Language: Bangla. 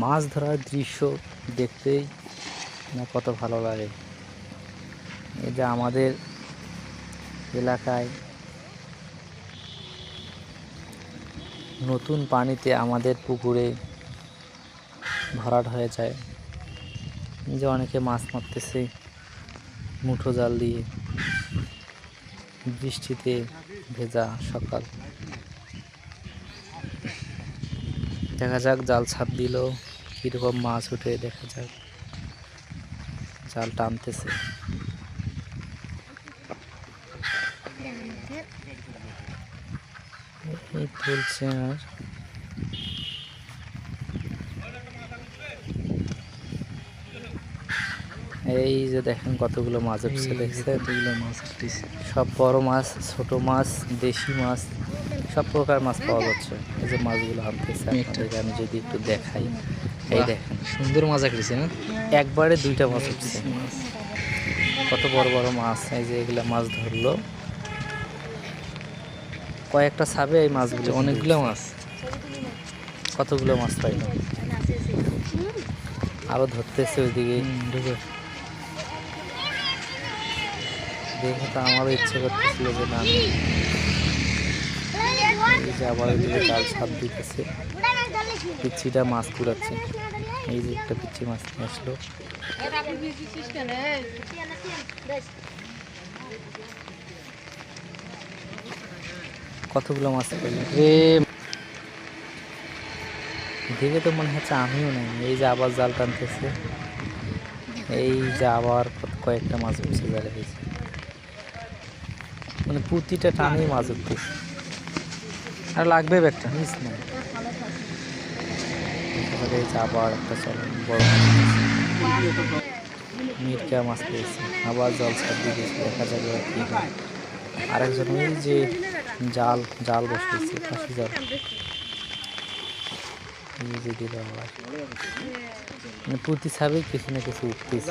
মাছ ধরার দৃশ্য দেখতেই না কত ভালো লাগে। এই যে আমাদের এলাকায় নতুন পানিতে আমাদের পুকুরে ভরাট হয়ে যায়, যে অনেকে মাছ মারতেছে মুঠো জাল দিয়ে। বৃষ্টিতে ভেজা সকাল, দেখা যাক জাল ছাপ দিল কীরকম মাছ উঠে, দেখা যাক। জাল টানতেছে, এই তুলছে। আর এই যে দেখেন কতগুলো মাছ উঠছে, দেখছেন? কতগুলো মাছ উঠতেছে, সব বড় মাছ, ছোট মাছ, দেশি মাছ, সব প্রকার মাছ পাওয়া যাচ্ছে। এই যে মাছগুলো আনতেছে আপনাদেরকে আমি যদি একটু দেখাই। এই দেখেন সুন্দর মাছ উঠেছে না? একবারে দুইটা মাছ উঠছে, কত বড় বড় মাছ। এই যে এগুলা মাছ ধরলো কয়েকটা ছাবে, এই মাছগুলো অনেকগুলো মাছ, কতগুলো মাছ পাইল। আরো ধরতেছে ওইদিকে, দেখে তো আমারও ইচ্ছে করতেছিল যে না, এই যে আবার ওইদিকে জাল ছাপ দিতেছে, পিচ্ছিটা মাছ কুড়াচ্ছে। এই যে একটা পিচ্ছি মাছ নিয়ে আসলো। কতগুলো মাছ পেলাম দেখে তো মনে হচ্ছে আমিও নেই। এই যে আবার জাল টানতেছে, এই যে আবার কয়েকটা মাছ উঠছে জালে। হয়েছে মানে প্রতিটা টানেই মাছ উঠতেছে। আর লাগবে একটা মিস না। এই যে আবার একটা চলে বড় মিরকা মাছ পেয়েছে, আবার জল ছাপ দিয়ে দিয়েছে, দেখা যাবে কি হয়। আরেকজন ওই যে জাল জাল বসিয়েছে, ফাঁসি জাল, এই যে দিল আবার। মানে প্রতি ছাবেই কিছু না কিছু উঠতেছে।